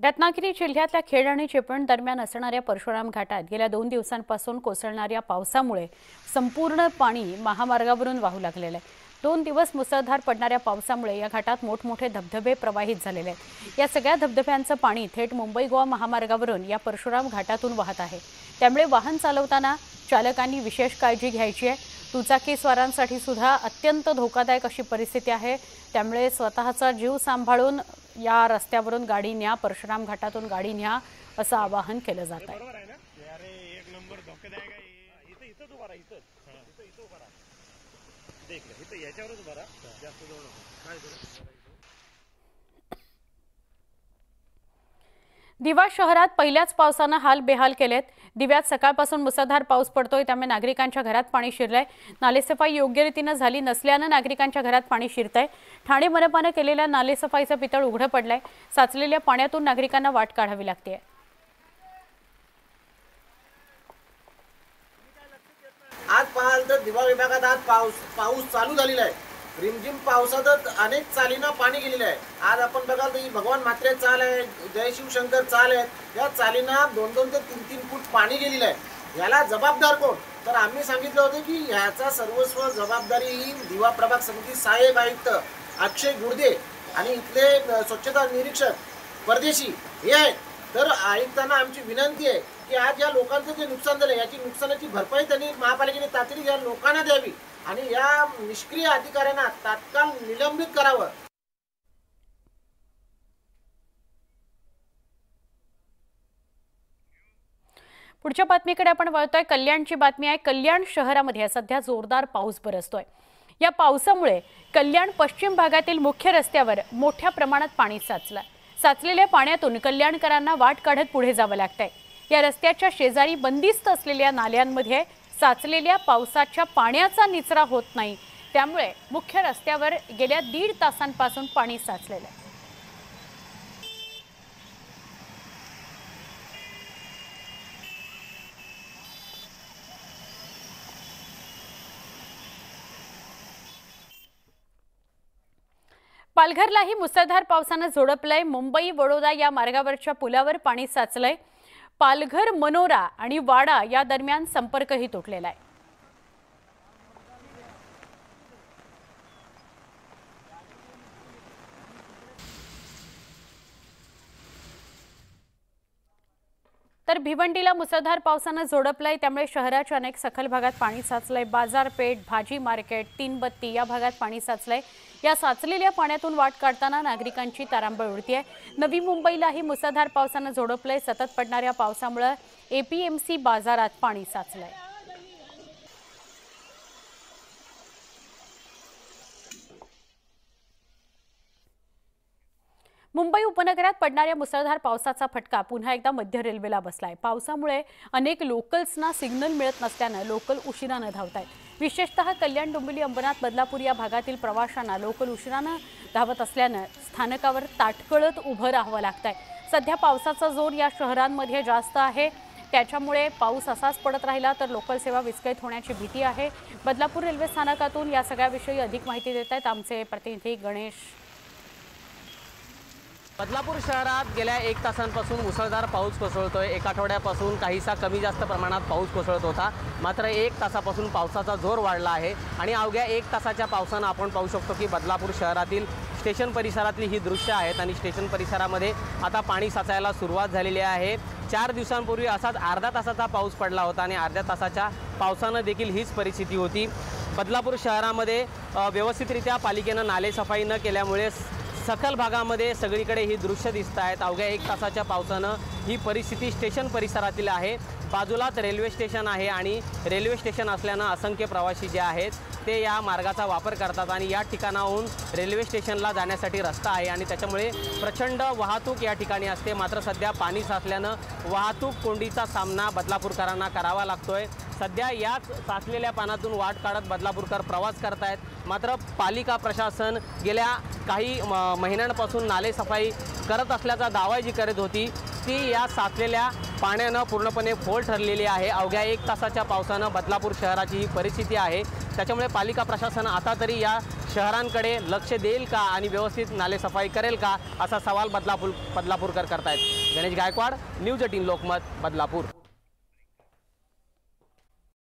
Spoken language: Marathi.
रत्नागिरी जिल्ह्यातल्या खेड आणि चिपळूण दरम्यान असणाऱ्या परशुराम घाटात गेल्या 2 दिवसांपासून कोसळणाऱ्या पावसामुळे संपूर्ण पाणी महामार्गावरून वाहू लागलेलं आहे। 2 दिवस मुसळधार पडणाऱ्या पावसामुळे या घाटात मोठमोठे धबधबे प्रवाहित झालेले आहेत। या सगळ्या धबधब्यांचं पाणी थेट मुंबई गोवा महामार्गावरून या परशुराम घाटातून वाहत आहे। त्यामुळे वाहन चालवताना चालकांनी विशेष काळजी घ्यायची आहे। दुचाकी स्वारांसाठी सुद्धा अत्यंत धोकादायक अशी परिस्थिती आहे। त्यामुळे स्वतःचा जीव सांभाळून या रस्त्यावरून गाडी न्या, परशुराम घाटातून गाडी न्या असं आवाहन केलं जात आहे। दिवा शहरात पहिल्याच पावसाने हाल बेहाल केलेत। दिव्यात सकाळपासून मुसळधार पाऊस पडतोय, त्यामुळे नागरिकांच्या घरात पाणी शिरलंय। नालेसफाई योग्य रीतीने झाली नसल्याने नागरिकांच्या घरात पाणी शिरतंय। ठाणे मनपाने केलेल्या नालेसफाईचं पितळ उघडं पडलंय। साचलेल्या पाण्यातून नागरिकांना वाट काढावी लागते। आज पाहाल तर दिवा विभागात आज पाऊस चालू झालेला आहे। रिमझिम पावसात अनेक चालींना पाणी गेलेलं आहे। आज आपण बघाल तर भगवान म्हात्रे चाल आहे, जय शिवशंकर चाल आहे, या चालींना 2-2 ते 3-3 फूट पाणी गेलेलं आहे। याला जबाबदार कोण? तर आम्ही सांगितलं होतं की याचा सर्वस्व जबाबदारी ही दिवा प्रभाग समिती सहाय्यक आयुक्त अक्षय गुर्दे आणि इथले स्वच्छता निरीक्षक परदेशी हे आहेत। तर आयुक्तांना आमची विनंती आहे की आज या लोकांचं जे नुकसान झालं याची नुकसानाची भरपाई त्यांनी महापालिकेने तातडीने या लोकांना द्यावी आणि या निष्क्रिय अधिकाऱ्यांना तात्काळ निलंबित करावं। पुढच्या बातमीकडे आपण वळतोय। कल्याणची बातमी आहे। कल्याण शहरामध्ये सध्या जोरदार पाऊस बरसतोय। या पावसामुळे कल्याण पश्चिम भागातील मुख्य रस्त्यावर मोठ्या प्रमाणात पाणी साचलं। साचलेल्या पाण्यातून कल्याणकरांना वाट काढत पुढे जावं लागतंय। या रस्त्याच्या शेजारी बंदिस्त असलेल्या नाल्यांमध्ये साचलेल्या पावसाच्या पाण्याचा निचरा होत नाही। त्यामुळे मुख्य रस्त्यावर गेल्या 1.5 तासांपासून पाणी साचलेलं आहे। पालघरलाही मुसळधार पावसाने झोडपलंय। मुंबई वडोदा या मार्गावरच्या पुलावर पाणी साचलंय। पालघर मनोरा आणि वाडा या दरम्यान संपर्कही तुटलेला आहे। तर भिवंडीला मुसळधार पावसाने झोडपलंय। त्यामुळे शहराच्या अनेक सखल भागात पाणी साचलंय। बाजारपेठ, भाजी मार्केट, तीनबत्ती या भागात पाणी साचलंय। या साचलेल्या पाण्यातून वाट काढताना नागरिकांची तारांबळ उडतीये। नवी मुंबईलाही मुसळधार पावसाने झोडपलंय। सतत पडणाऱ्या पावसामुळे एपीएमसी बाजारात पाणी साचलंय। मुंबई उपनगरात पडणाऱ्या मुसळधार पावसाचा फटका पुन्हा एकदा मध्य रेल्वेला बसलाय। पावसामुळे अनेक लोकल्सना सिग्नल मिळत नसल्याने लोकल उशिराने धावतायत। विशेषतः कल्याण, डोंबिवली, अंबरनाथ, बदलापूर या भागातील प्रवाशांना लोकल उशिराने धावत असल्याने स्थानकावर ताटकळत उभं राहावं लागतंय। सध्या पावसाचा जोर या शहरांमध्ये जास्त आहे। त्याच्यामुळे पाऊस असाच पडत राहिला तर लोकल सेवा विस्कळीत होण्याची भीती आहे। बदलापूर रेल्वे स्थानकातून या सगळ्याविषयी अधिक माहिती देत आहेत आमचे प्रतिनिधी गणेश। बदलापूर शहरात गेल्या 1 तासांपासून मुसळधार पाऊस कोसळतोय। 1 आठवड्यापासून काहीसा कमी जास्त प्रमाणात पाऊस कोसळत होता, मात्र 1 तासापासून पावसाचा जोर वाढला आहे आणि अवघ्या 1 तासाच्या पावसानं आपण पाहू शकतो की बदलापूर शहरातील स्टेशन परिसरातली ही दृश्य आहेत आणि स्टेशन परिसरामध्ये आता पाणी साचायला सुरुवात झालेली आहे। 4 दिवसांपूर्वी असाच अर्धा तासाचा पाऊस पडला होता आणि अर्ध्या तासाच्या पावसानं देखील हीच परिस्थिती होती। बदलापूर शहरामध्ये व्यवस्थितरित्या पालिकेनं नालेसफाई न केल्यामुळे सखल भागामध्ये सगळीकडे ही दृश्य दिसत आहेत। अवघ्या 1 तासाच्या पावसानं ही परिस्थिती स्टेशन परिसरातील आहे। बाजूलाच रेल्वे स्टेशन आहे आणि रेल्वे स्टेशन असल्यानं असंख्य प्रवासी जे आहेत ते या मार्गाचा वापर करतात आणि या ठिकाणाहून रेल्वे स्टेशनला जाण्यासाठी रस्ता आहे आणि त्याच्यामुळे प्रचंड वाहतूक या ठिकाणी असते। मात्र सध्या पाणी साचल्यानं वाहतूक कोंडीचा सामना बदलापूरकरांना करावा लागतोय। सध्या याच साचलेल्या पाण्यातून वाट काढत बदलापूरकर प्रवास करतायत। मात्र पालिका प्रशासन गेल्या काही महिन्यांपासून नालेसफाई करत असल्याचा दावा जी करत होती ती या साचलेल्या पाण्यानं पूर्णपणे फोल ठरलेली आहे। अवघ्या 1 तासाच्या पावसानं बदलापूर शहराची ही परिस्थिती आहे। त्याच्यामुळे पालिका प्रशासन आता तरी या शहरांकडे लक्ष देईल का आणि व्यवस्थित नालेसफाई करेल का असा सवाल बदलापूरकर करतायत। गणेश गायकवाड, न्यूज 18 लोकमत, बदलापूर।